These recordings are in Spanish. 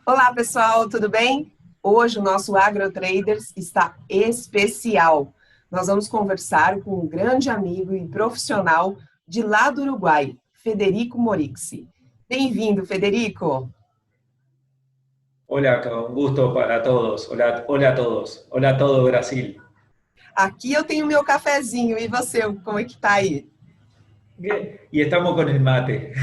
Olá, pessoal, tudo bem? Hoje o nosso AgroTraders está especial. Nós vamos conversar com um grande amigo e profissional de lá do Uruguai, Federico Morixi. Bem-vindo, Federico. Hola, un gusto para todos. Hola, hola a todos. Hola a todo Brasil. Aqui eu tenho meu cafezinho, e você, como é que tá aí? Y estamos con el mate.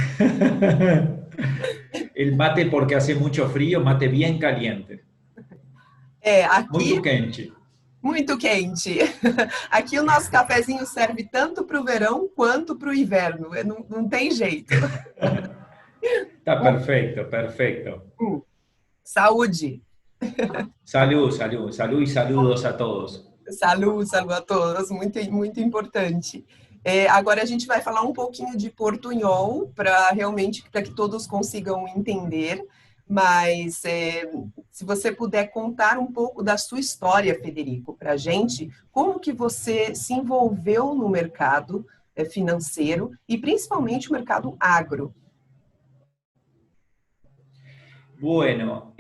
El mate porque hace mucho frío, mate bien caliente. Muy Aqui tuquenche. muito quente. Aqui o nosso cafezinho serve tanto para o verão quanto para o inverno, não tem jeito. Está perfecto, perfecto. Saúde! Salud, salud, salud y saludos a todos. Saúde a todos, muito importante. Agora a gente vai falar um pouquinho de portunhol para realmente para que todos consigam entender. Mas se você puder contar um pouco da sua história, Federico, para a gente, como que você se envolveu no mercado financeiro e principalmente o mercado agro. Bueno,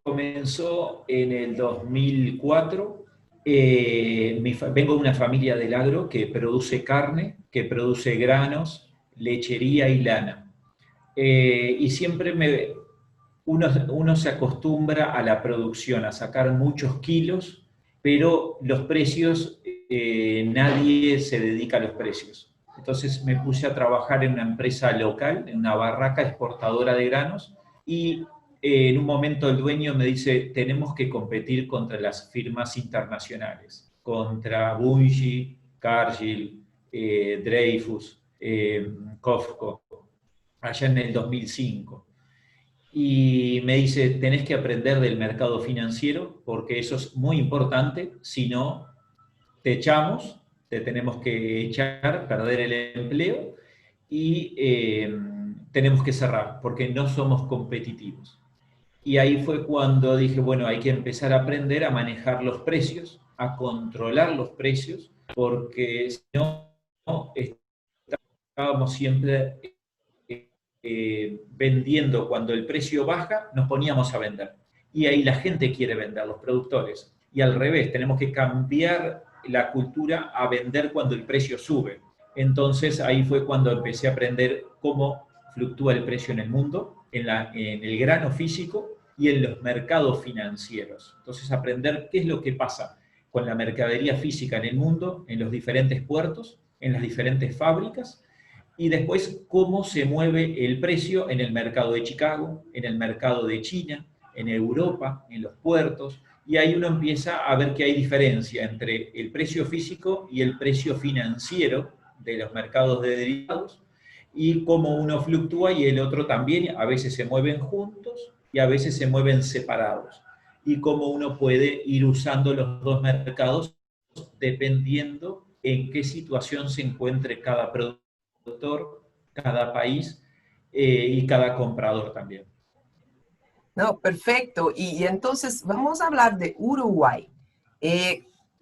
comenzó en el 2004. Vengo de una familia del agro que produce carne, que produce granos, lechería y lana. Y siempre uno se acostumbra a la producción, a sacar muchos kilos, pero los precios, nadie se dedica a los precios. Entonces me puse a trabajar en una empresa local, en una barraca exportadora de granos, y en un momento el dueño me dice, tenemos que competir contra las firmas internacionales, contra Bunge, Cargill, Dreyfus, Cofco, allá en el 2005. Y me dice, tenés que aprender del mercado financiero porque eso es muy importante, si no, te echamos, te tenemos que echar, perder el empleo y tenemos que cerrar porque no somos competitivos. Y ahí fue cuando dije, bueno, hay que empezar a aprender a manejar los precios, a controlar los precios, porque si no, estábamos siempre vendiendo cuando el precio baja, nos poníamos a vender. Y ahí la gente quiere vender, los productores. Y al revés, tenemos que cambiar la cultura a vender cuando el precio sube. Entonces ahí fue cuando empecé a aprender cómo fluctúa el precio en el mundo, en el grano físico y en los mercados financieros. Entonces aprender qué es lo que pasa con la mercadería física en el mundo, en los diferentes puertos, en las diferentes fábricas, y después cómo se mueve el precio en el mercado de Chicago, en el mercado de China, en Europa, en los puertos, y ahí uno empieza a ver que hay diferencia entre el precio físico y el precio financiero de los mercados de derivados, y cómo uno fluctúa y el otro también, a veces se mueven juntos y a veces se mueven separados, y cómo uno puede ir usando los dos mercados dependiendo en qué situación se encuentre cada productor, cada país, y cada comprador también. Não, perfeito. E então vamos falar de Uruguai.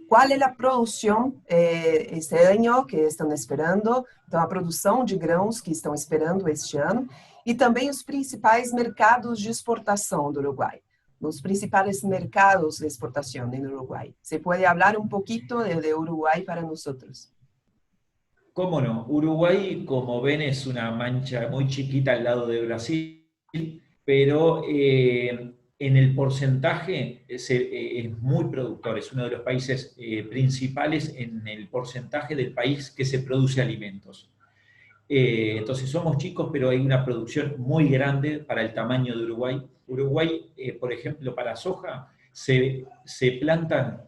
Qual é a produção este ano que estão esperando? Então, a produção de grãos que estão esperando este ano e também os principais mercados de exportação do Uruguai. Os principais mercados de exportação no Uruguai. ¿Se pode falar um pouquinho de Uruguai para nós? ¿Cómo no? Uruguay, como ven, es una mancha muy chiquita al lado de Brasil, pero en el porcentaje es muy productor, es uno de los países principales en el porcentaje del país que se produce alimentos. Entonces somos chicos, pero hay una producción muy grande para el tamaño de Uruguay. Uruguay, por ejemplo, para soja se plantan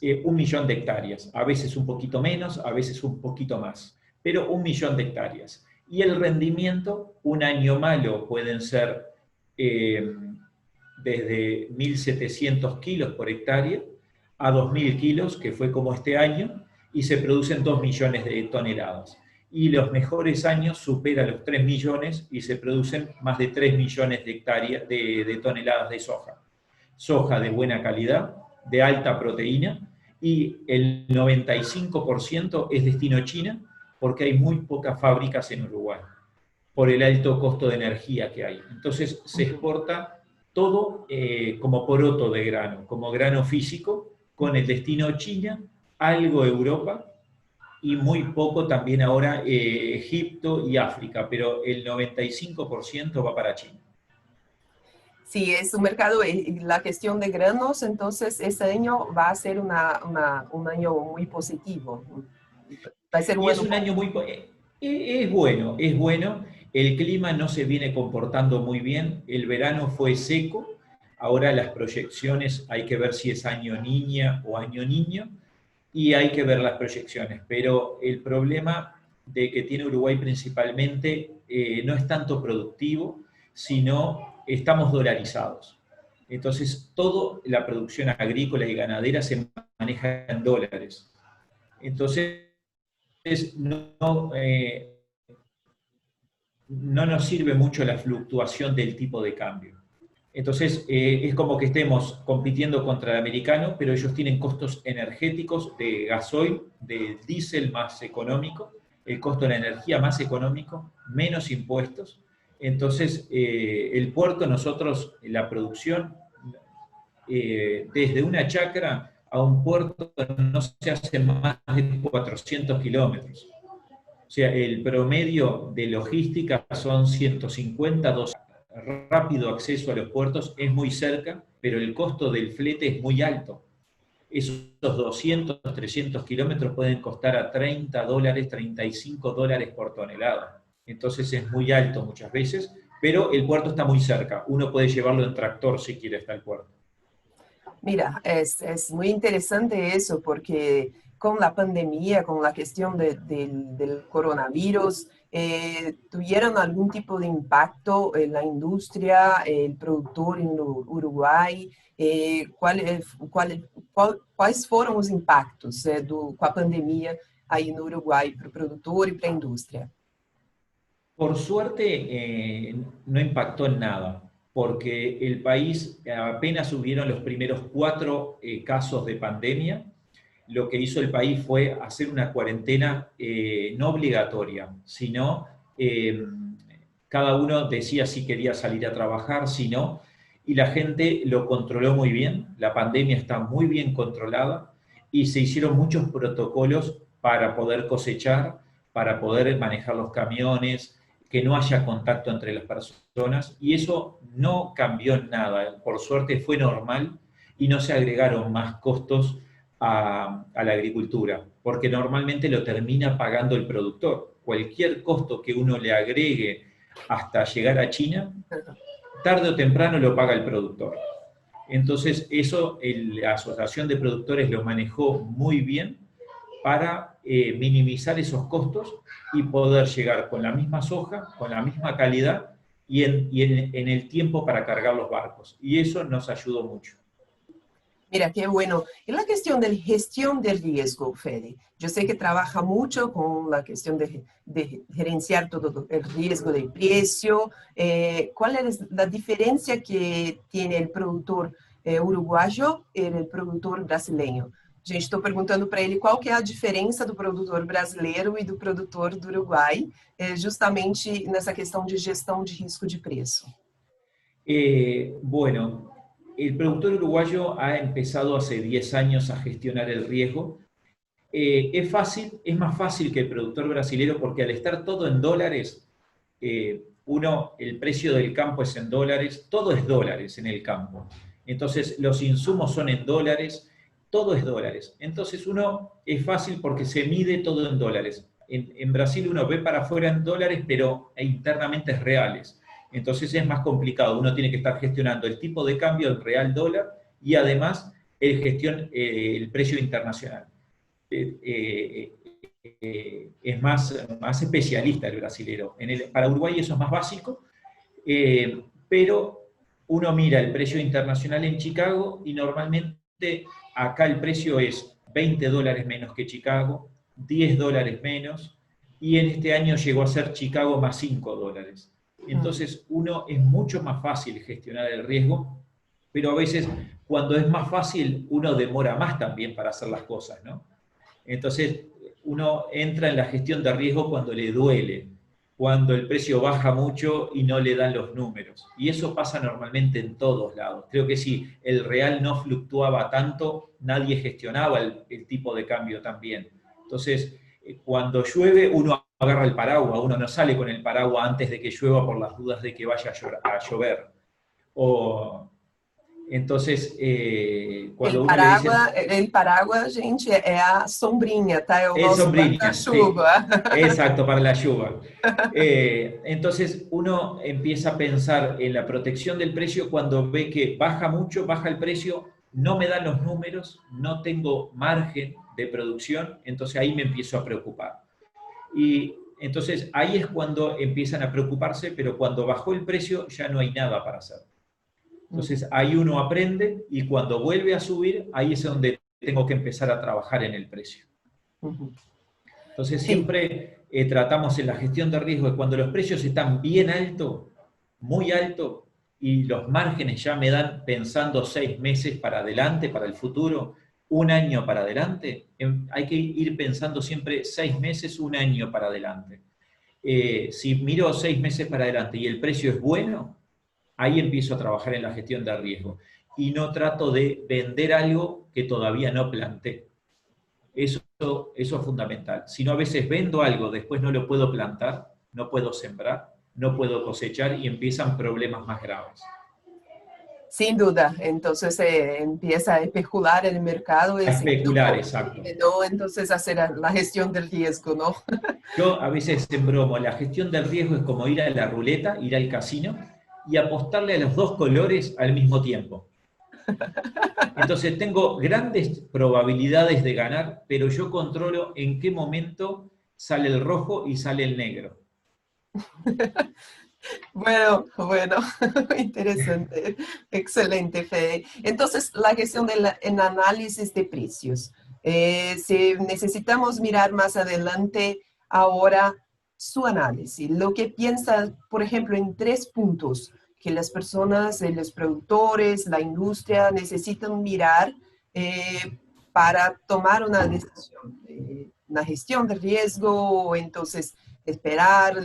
1 millón de hectáreas, a veces un poquito menos, a veces un poquito más, pero 1 millón de hectáreas. Y el rendimiento, un año malo pueden ser desde 1.700 kilos por hectárea a 2.000 kilos, que fue como este año, y se producen 2 millones de toneladas. Y los mejores años superan los 3 millones y se producen más de 3 millones de hectáreas de toneladas de soja. Soja de buena calidad, de alta proteína, y el 95% es destino China, porque hay muy pocas fábricas en Uruguay, por el alto costo de energía que hay. Entonces se exporta todo como poroto de grano, como grano físico, con el destino China, algo Europa, y muy poco también ahora Egipto y África, pero el 95% va para China. Sí, es un mercado, la cuestión de granos, entonces este año va a ser un año muy positivo. Va a ser un Y es año. un año muy... es bueno, es bueno. El clima no se viene comportando muy bien. El verano fue seco. Ahora las proyecciones hay que ver si es año niña o año niño. Y hay que ver las proyecciones. Pero el problema de que tiene Uruguay principalmente no es tanto productivo, sino estamos dolarizados. Entonces, toda la producción agrícola y ganadera se maneja en dólares. Entonces, no nos sirve mucho la fluctuación del tipo de cambio. Entonces, es como que estemos compitiendo contra el americano, pero ellos tienen costos energéticos de gasoil, de diésel más económico, el costo de la energía más económico, menos impuestos. Entonces, el puerto, nosotros, la producción, desde una chacra a un puerto no se hace más de 400 kilómetros. O sea, el promedio de logística son 150, 200. Rápido acceso a los puertos es muy cerca, pero el costo del flete es muy alto. Esos 200, 300 kilómetros pueden costar a $30, $35 por tonelada. Entonces es muy alto muchas veces, pero el puerto está muy cerca. Uno puede llevarlo en tractor si quiere hasta el puerto. Mira, es muy interesante eso porque con la pandemia, con la cuestión del coronavirus, ¿tuvieron algún tipo de impacto en la industria, el productor en Uruguay? ¿Cuáles fueron los impactos con la pandemia ahí en Uruguay para el productor y para la industria? Por suerte, no impactó en nada, porque el país apenas hubieron los primeros 4 casos de pandemia. Lo que hizo el país fue hacer una cuarentena no obligatoria, sino eh, cada uno decía si quería salir a trabajar, si no, y la gente lo controló muy bien, la pandemia está muy bien controlada y se hicieron muchos protocolos para poder cosechar, para poder manejar los camiones, que no haya contacto entre las personas, y eso no cambió en nada, por suerte fue normal y no se agregaron más costos a la agricultura, porque normalmente lo termina pagando el productor. Cualquier costo que uno le agregue hasta llegar a China, tarde o temprano lo paga el productor. Entonces, eso la Asociación de Productores lo manejó muy bien para minimizar esos costos y poder llegar con la misma soja, con la misma calidad y en el tiempo para cargar los barcos. Y eso nos ayudó mucho. Mira, qué bueno. Y la cuestión de gestión de riesgo, Fede. Yo sé que trabaja mucho con la cuestión de gerenciar todo el riesgo del precio. ¿Cuál es la diferencia que tiene el productor uruguayo e el productor brasileño? Gente, estou perguntando para ele qual que é a diferença do produtor brasileiro e do produtor do Uruguai, justamente nessa questão de gestão de risco de preço. Bueno, el productor uruguayo ha empezado hace 10 años a gestionar el riesgo. Es fácil, es más fácil que el productor brasilero porque al estar todo en dólares, el precio del campo es en dólares, todo es dólares en el campo. Entonces los insumos son en dólares, todo es dólares. Entonces uno es fácil porque se mide todo en dólares. En Brasil uno ve para afuera en dólares, pero internamente es reales. Entonces es más complicado. Uno tiene que estar gestionando el tipo de cambio del real dólar y además el precio internacional. Es más especialista el brasilero. Para Uruguay eso es más básico, pero uno mira el precio internacional en Chicago y normalmente acá el precio es $20 menos que Chicago, $10 menos, y en este año llegó a ser Chicago más $5. Entonces uno es mucho más fácil gestionar el riesgo, pero a veces cuando es más fácil uno demora más también para hacer las cosas, ¿no? Entonces, uno entra en la gestión de riesgo cuando le duele. cuando el precio baja mucho y no le dan los números. Y eso pasa normalmente en todos lados. Creo que si el real no fluctuaba tanto, nadie gestionaba el tipo de cambio también. Entonces, cuando llueve, uno agarra el paraguas, uno no sale con el paraguas antes de que llueva por las dudas de que vaya a llover. O, entonces, cuando uno le dice, El paraguas, gente, é a sombrinha, tá? É o es nosso sombrilla, sí, guarda-chuva. exacto, para la lluvia. Entonces uno empieza a pensar en la protección del precio cuando ve que baja mucho, baja el precio, no me dan los números, no tengo margen de producción, entonces ahí me empiezo a preocupar. Y entonces ahí es cuando empiezan a preocuparse, pero cuando bajó el precio ya no hay nada para hacer. Entonces ahí uno aprende y cuando vuelve a subir, ahí es donde tengo que empezar a trabajar en el precio. Entonces Sim. siempre tratamos en la gestión de riesgo, cuando los precios están bien altos, muy altos, y los márgenes ya me dan pensando 6 meses para adelante, para el futuro, un año para adelante, hay que ir pensando siempre 6 meses, un año para adelante. Si miro 6 meses para adelante y el precio es bueno, ahí empiezo a trabajar en la gestión de riesgo. Y no trato de vender algo que todavía no planté. Eso es fundamental. Si no, a veces vendo algo, después no lo puedo plantar, no puedo sembrar, no puedo cosechar y empiezan problemas más graves. Sin duda, entonces empieza a especular el mercado y A especular, exacto. no entonces hacer la gestión del riesgo, ¿no? Yo a veces en bromo, la gestión del riesgo es como ir a la ruleta, ir al casino y apostarle a los dos colores al mismo tiempo. Entonces tengo grandes probabilidades de ganar, pero yo controlo en qué momento sale el rojo y sale el negro. Bueno, interesante, excelente, Fede. Entonces, la gestión en análisis de precios. Si necesitamos mirar más adelante, ahora su análisis, lo que piensa, por ejemplo, en 3 puntos que las personas, los productores, la industria necesitan mirar para tomar una decisión, una gestión de riesgo, o entonces esperar,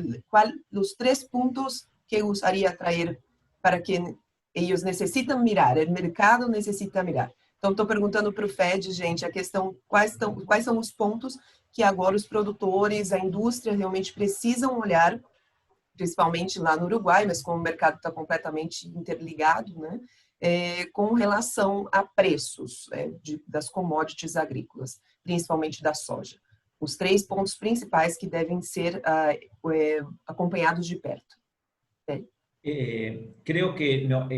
los 3 puntos que gustaría traer para que eles necessitam mirar, o mercado necessita mirar. Então, estou perguntando para o Fed, gente, a questão, quais são os pontos que agora os produtores, a indústria realmente precisam olhar, principalmente lá no Uruguai, mas como o mercado está completamente interligado, né? Com relação a preços das commodities agrícolas, principalmente da soja. Os 3 pontos principais que devem ser acompanhados de perto. Creo que no,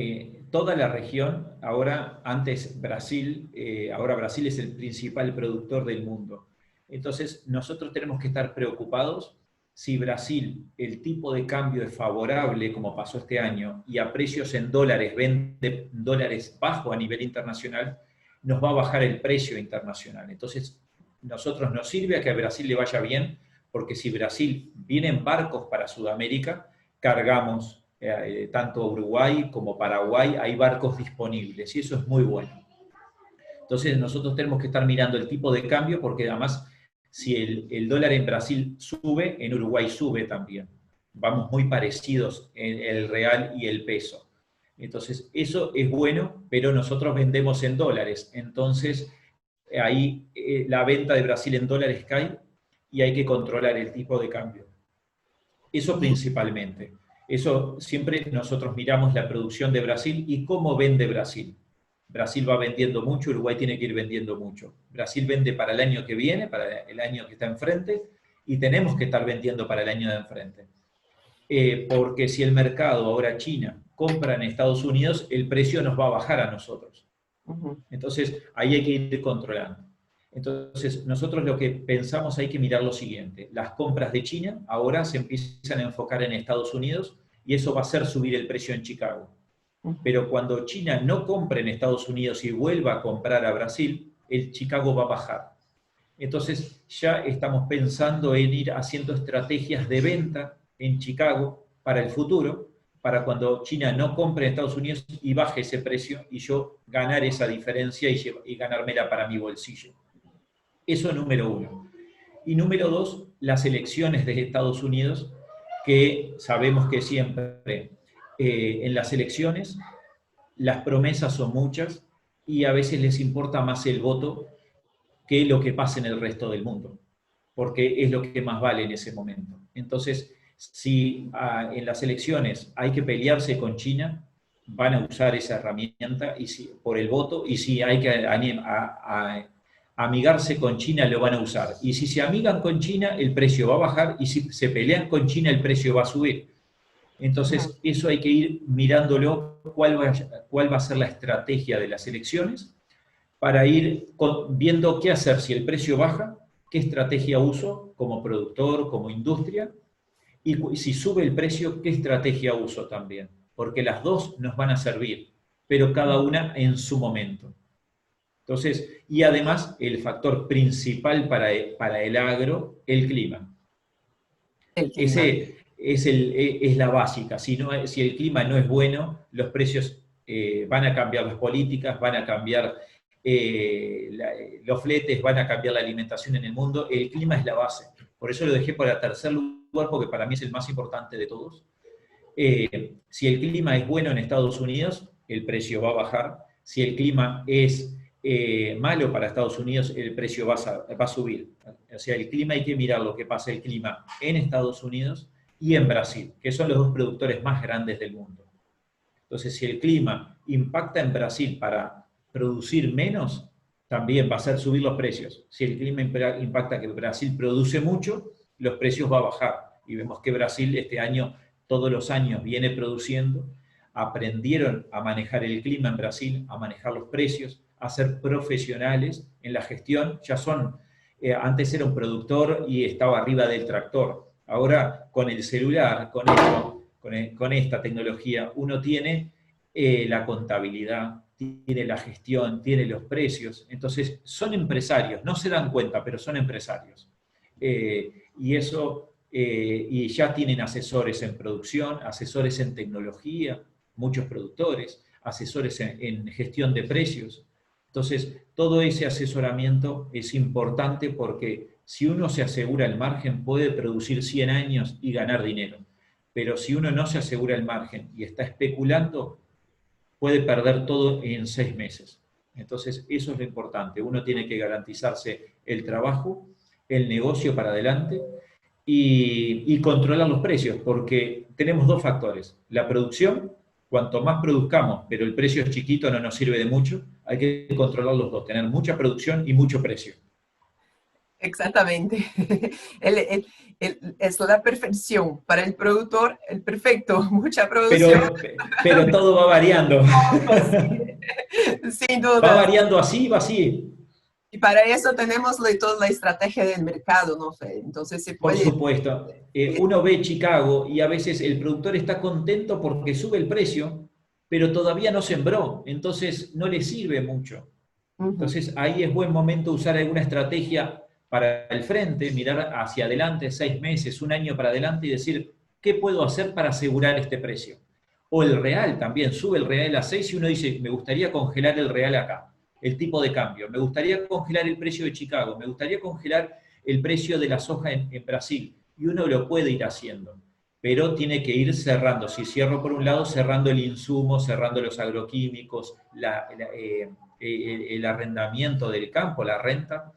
toda la región, ahora antes Brasil, ahora Brasil es el principal productor del mundo. Entonces nosotros tenemos que estar preocupados si Brasil, el tipo de cambio es favorable, como pasó este año, y a precios en dólares, vende dólares bajo a nivel internacional, nos va a bajar el precio internacional. Entonces, nosotros nos sirve a que a Brasil le vaya bien, porque si Brasil viene en barcos para Sudamérica, cargamos tanto Uruguay como Paraguay, hay barcos disponibles, y eso es muy bueno. Entonces, nosotros tenemos que estar mirando el tipo de cambio, porque además, si el dólar en Brasil sube, en Uruguay sube también. Vamos muy parecidos en el real y el peso. Entonces, eso es bueno, pero nosotros vendemos en dólares. Entonces, ahí la venta de Brasil en dólares cae y hay que controlar el tipo de cambio. Eso principalmente. Eso siempre nosotros miramos la producción de Brasil y cómo vende Brasil. Brasil va vendiendo mucho, Uruguay tiene que ir vendiendo mucho. Brasil vende para el año que viene, para el año que está enfrente, y tenemos que estar vendiendo para el año de enfrente. Porque si el mercado, ahora China, compra en Estados Unidos, el precio nos va a bajar a nosotros. Entonces, ahí hay que ir controlando. Entonces, nosotros lo que pensamos hay que mirar lo siguiente. Las compras de China ahora se empiezan a enfocar en Estados Unidos y eso va a hacer subir el precio en Chicago. Pero cuando China no compre en Estados Unidos y vuelva a comprar a Brasil, el Chicago va a bajar. Entonces ya estamos pensando en ir haciendo estrategias de venta en Chicago para el futuro, para cuando China no compre en Estados Unidos y baje ese precio y yo ganar esa diferencia y ganármela para mi bolsillo. Eso número 1. Y número 2, las elecciones de Estados Unidos que sabemos que siempre en las elecciones las promesas son muchas y a veces les importa más el voto que lo que pasa en el resto del mundo, porque es lo que más vale en ese momento. Entonces, si en las elecciones hay que pelearse con China, van a usar esa herramienta y si, por el voto, y si hay que amigarse con China, lo van a usar. Y si se amigan con China, el precio va a bajar, y si se pelean con China, el precio va a subir. Entonces, eso hay que ir mirándolo, cuál va a ser la estrategia de las elecciones, para ir viendo qué hacer si el precio baja, qué estrategia uso como productor, como industria, y si sube el precio, qué estrategia uso también, porque las dos nos van a servir, pero cada una en su momento. Entonces, y además el factor principal para el agro, el clima. El clima. Ese es la básica. Si el clima no es bueno, los precios van a cambiar, las políticas van a cambiar, los fletes van a cambiar, la alimentación en el mundo. El clima es la base. Por eso lo dejé para el tercer lugar, porque para mí es el más importante de todos. Si el clima es bueno en Estados Unidos, el precio va a bajar. Si el clima es malo para Estados Unidos, el precio va a subir. O sea, el clima hay que mirar lo que pasa el clima en Estados Unidos y en Brasil, que son los dos productores más grandes del mundo. Entonces, si el clima impacta en Brasil para producir menos, también va a hacer subir los precios. Si el clima impacta que Brasil produce mucho, los precios va a bajar. Y vemos que Brasil este año, todos los años, viene produciendo. Aprendieron a manejar el clima en Brasil, a manejar los precios, a ser profesionales en la gestión. Ya son, antes era un productor y estaba arriba del tractor. Ahora, con el celular, con esta tecnología, uno tiene la contabilidad, tiene la gestión, tiene los precios. Entonces, son empresarios, no se dan cuenta, pero son empresarios. Y ya tienen asesores en producción, asesores en tecnología, muchos productores, asesores en gestión de precios. Entonces, todo ese asesoramiento es importante porque si uno se asegura el margen, puede producir 100 años y ganar dinero. Pero si uno no se asegura el margen y está especulando, puede perder todo en 6 meses. Entonces, eso es lo importante. Uno tiene que garantizarse el trabajo, el negocio para adelante y controlar los precios, porque tenemos dos factores. La producción, cuanto más produzcamos, pero el precio es chiquito, no nos sirve de mucho, hay que controlar los dos, tener mucha producción y mucho precio. Exactamente. Es la perfección. Para el productor, el perfecto, mucha producción. Pero todo va variando. Sin Va duda. variando así, va así. Y para eso tenemos toda la estrategia del mercado, ¿no, Fede? Entonces se Por puede... supuesto. Uno ve Chicago y a veces el productor está contento porque sube el precio, pero todavía no sembró, entonces no le sirve mucho. Entonces ahí es buen momento usar alguna estrategia para el frente, mirar hacia adelante, 6 meses, un año para adelante y decir, ¿qué puedo hacer para asegurar este precio? O el real también, sube el real a 6 y uno dice, me gustaría congelar el real acá, el tipo de cambio, me gustaría congelar el precio de Chicago, me gustaría congelar el precio de la soja en Brasil, y uno lo puede ir haciendo, pero tiene que ir cerrando. Si cierro por un lado, cerrando el insumo, cerrando los agroquímicos, el arrendamiento del campo, la renta,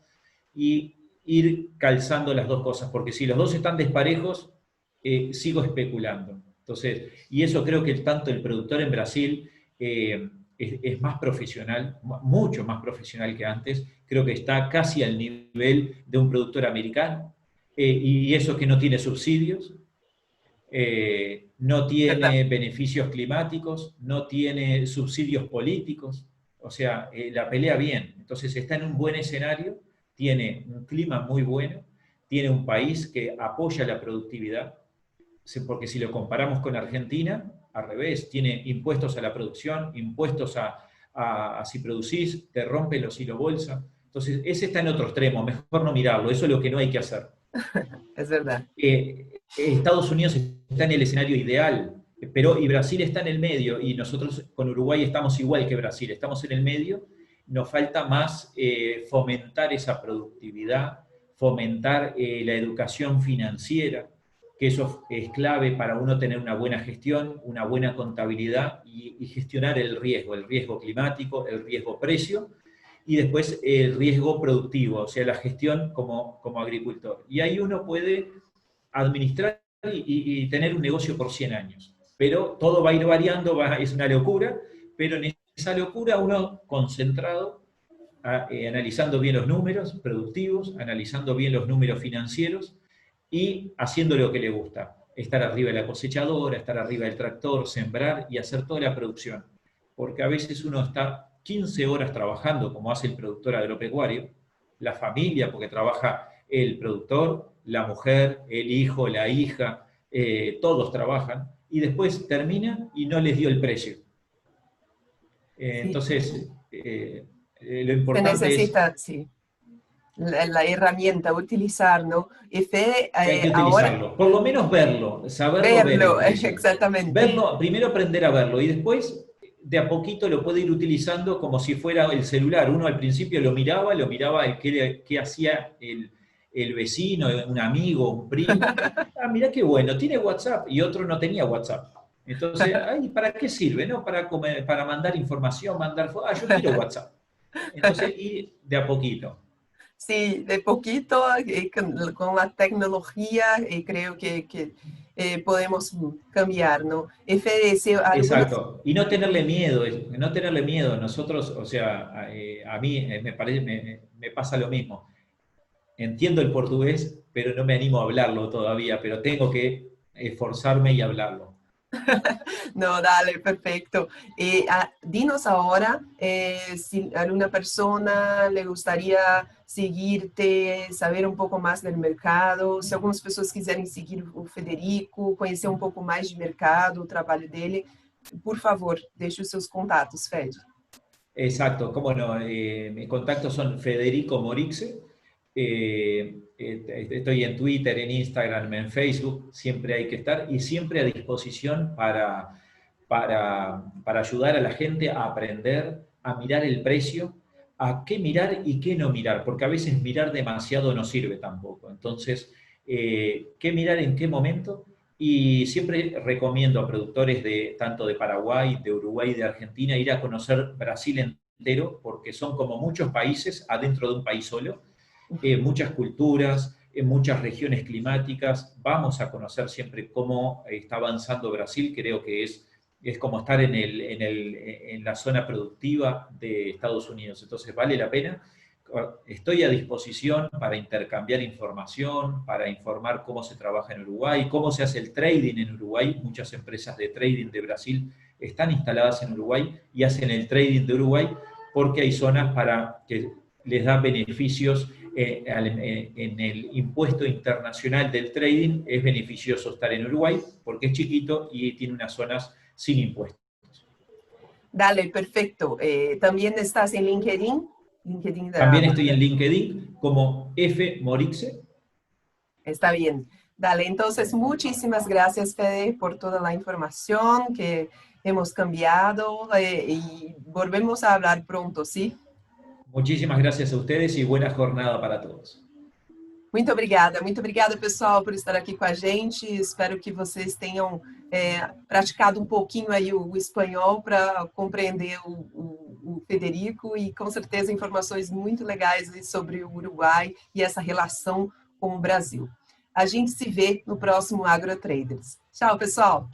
y ir calzando las dos cosas, porque si los dos están desparejos, sigo especulando. Entonces, y eso creo que tanto el productor en Brasil es más profesional, mucho más profesional que antes, creo que está casi al nivel de un productor americano, y eso que no tiene subsidios, no ¿Verdad? tiene beneficios climáticos, no tiene subsidios políticos, o sea, la pelea bien. Entonces está en un buen escenario, tiene un clima muy bueno, tiene un país que apoya la productividad, porque si lo comparamos con Argentina, al revés, tiene impuestos a la producción, impuestos a si producís, te rompen los hilo bolsa. Entonces, ese está en otro extremo, mejor no mirarlo, eso es lo que no hay que hacer. Es verdad. Estados Unidos está en el escenario ideal, y Brasil está en el medio, y nosotros con Uruguay estamos igual que Brasil, estamos en el medio, nos falta más fomentar esa productividad, fomentar la educación financiera, que eso es clave para uno tener una buena gestión, una buena contabilidad y gestionar el riesgo climático, el riesgo precio, y después el riesgo productivo, o sea, la gestión como agricultor. Y ahí uno puede administrar y tener un negocio por 100 años. Pero todo va a ir variando, es una locura, pero en esa locura uno concentrado, analizando bien los números productivos, analizando bien los números financieros y haciendo lo que le gusta. Estar arriba de la cosechadora, estar arriba del tractor, sembrar y hacer toda la producción. Porque a veces uno está 15 horas trabajando, como hace el productor agropecuario, la familia, porque trabaja el productor, la mujer, el hijo, la hija, todos trabajan, y después termina y no les dio el precio. Sí, Entonces, lo se importante es necesita, sí, la herramienta, utilizar, ¿no? Y Fede, que hay que ahora utilizarlo, por lo menos verlo, saberlo ver el verlo, precio. exactamente. Verlo, primero aprender a verlo y después de a poquito lo puede ir utilizando como si fuera el celular. Uno al principio lo miraba el qué hacía el vecino, un amigo, un primo. Ah, mirá qué bueno, tiene WhatsApp y otro no tenía WhatsApp. Entonces, ay, ¿para qué sirve? ¿No? Para mandar información, mandar fotos. Ah, yo quiero WhatsApp. Entonces, ir de a poquito. Sí, de poquito con la tecnología creo que podemos cambiar, ¿no? Y Fede, si algunas... Exacto, y no tenerle miedo, no tenerle miedo. Nosotros, o sea, a mí me parece, me pasa lo mismo. Entiendo el portugués, pero no me animo a hablarlo todavía, pero tengo que esforzarme y hablarlo. No, dale, perfecto. Dinos ahora si a alguna persona le gustaría seguirte, saber um pouco mais do mercado, se algumas pessoas quiserem seguir o Federico, conhecer um pouco mais de mercado, o trabalho dele, por favor, deixe os seus contatos, Fede. Exacto, cómo no. Mis contactos son Federico Morixe. Estoy en Twitter, en Instagram, en Facebook. Siempre hay que estar y siempre a disposición para ayudar a la gente a aprender, a mirar el precio, a qué mirar y qué no mirar, porque a veces mirar demasiado no sirve tampoco. Entonces, qué mirar en qué momento. Y siempre recomiendo a productores tanto de Paraguay, de Uruguay, de Argentina, ir a conocer Brasil entero, porque son como muchos países adentro de un país solo, muchas culturas, muchas regiones climáticas. Vamos a conocer siempre cómo está avanzando Brasil, creo que es como estar en la zona productiva de Estados Unidos. Entonces vale la pena. Estoy a disposición para intercambiar información, para informar cómo se trabaja en Uruguay, cómo se hace el trading en Uruguay. Muchas empresas de trading de Brasil están instaladas en Uruguay y hacen el trading de Uruguay porque hay zonas para que les da beneficios en el impuesto internacional del trading. Es beneficioso estar en Uruguay porque es chiquito y tiene unas zonas sin impuestos. Dale, perfecto. ¿También estás en LinkedIn? LinkedIn También estoy en LinkedIn como F. Morixe. Está bien. Dale, entonces muchísimas gracias, Fede, por toda la información que hemos cambiado y volvemos a hablar pronto, ¿sí? Muchísimas gracias a ustedes y buena jornada para todos. Muito obrigada, pessoal, por estar aqui com a gente. Espero que vocês tenham praticado um pouquinho aí o espanhol para compreender o Federico e, com certeza, informações muito legais sobre o Uruguai e essa relação com o Brasil. A gente se vê no próximo AgroTraders. Tchau, pessoal!